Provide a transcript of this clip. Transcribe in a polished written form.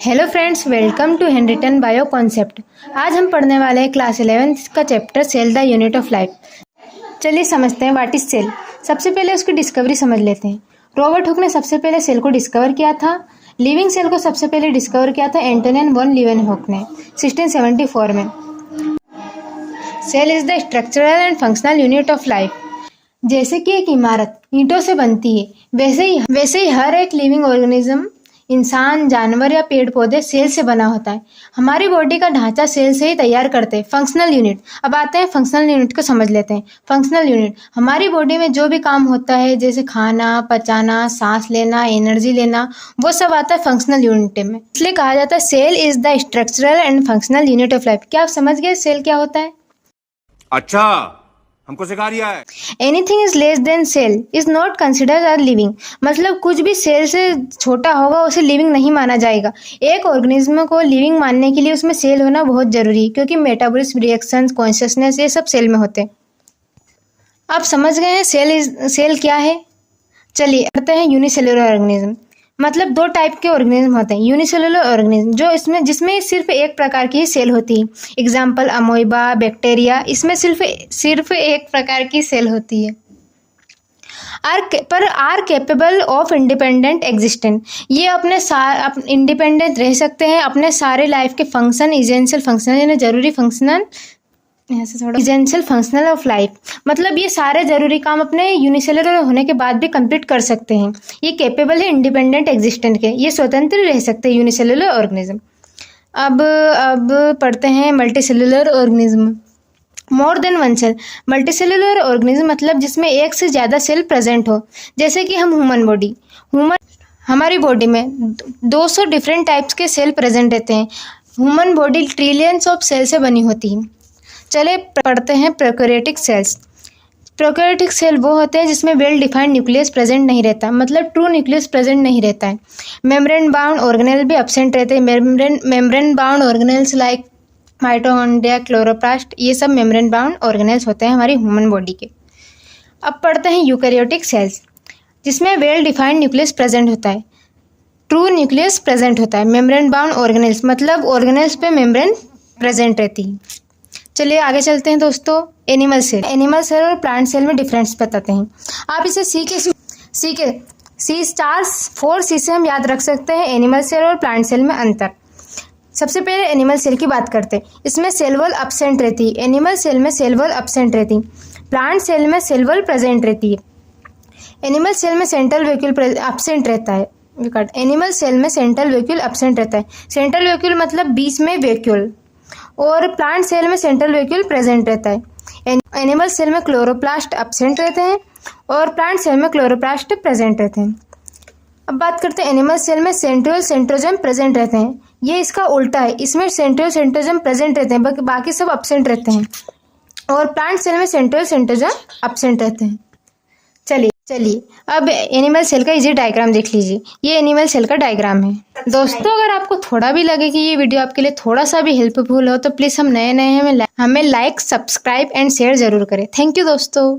Hello friends, welcome to handwritten bio concept. आज हम पढ़ने वाले हैं क्लास 11 का chapter cell the unit of life. चलिए समझते हैं व्हाट इज सेल। सबसे पहले उसकी डिस्कवरी समझ लेते हैं। रॉबर्ट हुक ने सबसे पहले सेल को डिस्कवर किया था। लिविंग सेल को सबसे पहले डिस्कवर किया था एंटोनियन वॉन लीeuwenhoek ने 1674 में। Cell is the structural and functional unit of life. जैसे कि एक इमारत ईंटों से बनती है, वैसे ही हर एक लिविंग ऑर्गेनिज्म, इंसान, जानवर या पेड़ पौधे सेल से बना होता है। हमारी बॉडी का ढांचा सेल से ही तैयार करते हैं। Functional unit. अब आते हैं फंक्शनल यूनिट को समझ लेते हैं। फंक्शनल यूनिट हमारी बॉडी में जो भी काम होता है, जैसे खाना पचाना, सांस लेना, एनर्जी लेना, वो सब आता है फंक्शनल यूनिट में। इसलिए कहा जाता है cell is the structural and functional unit of life. क्या आप समझ गए सेल क्या होता है? अच्छा, हमको सिखा दिया है। Anything is less than cell is not considered as living. मतलब कुछ भी सेल से छोटा होगा उसे लिविंग नहीं माना जाएगा। एक ऑर्गेनिज्म को लिविंग मानने के लिए उसमें सेल होना बहुत जरूरी है, क्योंकि मेटाबॉलिज्म, रिएक्शंस, कॉन्शियसनेस, ये सब सेल में होते हैं। आप समझ गए हैं सेल क्या है? चलिए करते हैं यूनिसेलुलर ऑर्गेनिज्म। मतलब दो टाइप के ऑर्गेनिज्म होते हैं। यूनिसेलुलर ऑर्गेनिज्म जिसमें सिर्फ एक प्रकार की सेल होती है। एग्जाम्पल अमोइबा, बैक्टीरिया, इसमें सिर्फ एक प्रकार की सेल होती है। Are capable of independent existence. ये अपने इंडिपेंडेंट रह सकते हैं, अपने सारे लाइफ के फंक्शन, इसेंशियल फंक्शनल यानी जरूरी functional, essential functional of life, मतलब ये सारे जरूरी काम अपने यूनिसेलुलर होने के बाद भी कंप्लीट कर सकते हैं। ये कैपेबल है इंडिपेंडेंट एग्जिस्टेंट के, ये स्वतंत्र रह सकते हैं यूनिसेलुलर ऑर्गेनिज्म। अब पढ़ते हैं multicellular organism. More than one cell. Multicellular organism मतलब जिसमें एक से ज़्यादा सेल प्रेजेंट हो। जैसे कि हम हमारी बॉडी में 200 डिफरेंट टाइप्स के सेल प्रेजेंट रहते हैं। Human body trillions of cell से बनी होती है। चले पढ़ते हैं प्रोकैरियोटिक सेल्स। प्रोकैरियोटिक सेल वो होते हैं जिसमें वेल डिफाइंड न्यूक्लियस प्रेजेंट नहीं रहता, मतलब ट्रू न्यूक्लियस प्रेजेंट नहीं रहता है। मेम्ब्रेन बाउंड ऑर्गेनेल भी एब्सेंट रहते हैं। Membrane bound organelles like mitochondria, chloroplast, ये सब मेम्ब्रेन बाउंड ऑर्गेनेल्स होते हैं हमारी ह्यूमन बॉडी के। अब पढ़ते हैं यूकैरियोटिक सेल्स, जिसमें वेल डिफाइंड न्यूक्लियस प्रेजेंट होता है, ट्रू न्यूक्लियस प्रेजेंट होता है। मेम्ब्रेन बाउंड ऑर्गेनेल्स मतलब ऑर्गेनेल्स पे मेम्ब्रेन प्रेजेंट रहती है। चलिए आगे चलते हैं दोस्तों। एनिमल सेल और प्लांट सेल में डिफरेंस बताते हैं। आप इसे C से हम याद रख सकते हैं एनिमल सेल और प्लांट सेल में अंतर। सबसे पहले एनिमल सेल की बात करते हैं। इसमें सेल वॉल एब्सेंट रहती है। एनिमल सेल में सेल वॉल एब्सेंट रहती है। प्लांट सेल में सेल वॉल प्रेजेंट रहती है। एनिमल सेल में सेंट्रल वैक्यूल एब्सेंट रहता है। एनिमल सेल में सेंट्रल वैक्यूल एब्सेंट रहता है। सेंट्रल वैक्यूल मतलब बीच में वैक्यूल। और प्लांट सेल में सेंट्रल वैक्यूल प्रेजेंट रहता है। एनिमल सेल में क्लोरोप्लास्ट एब्सेंट रहते हैं और प्लांट सेल में क्लोरोप्लास्ट प्रेजेंट रहते हैं। अब बात करते हैं एनिमल सेल में सेंट्रियोल सेंट्रोजम प्रेजेंट रहते हैं। ये इसका उल्टा है, इसमें सेंट्रियोल सेंट्रोजम प्रेजेंट रहते हैं, बाकी सब एब्सेंट रहते हैं। और प्लांट सेल में सेंट्रियोल सेंट्रोजम एब्सेंट रहते हैं। चलिए अब एनिमल सेल का इजी डायग्राम देख लीजिए। ये एनिमल सेल का डायग्राम है। दोस्तों अगर आपको थोड़ा भी लगे कि ये वीडियो आपके लिए थोड़ा सा भी हेल्पफुल हो तो प्लीज़ हम नए हमें लाइक, सब्सक्राइब एंड शेयर जरूर करें। थैंक यू दोस्तों।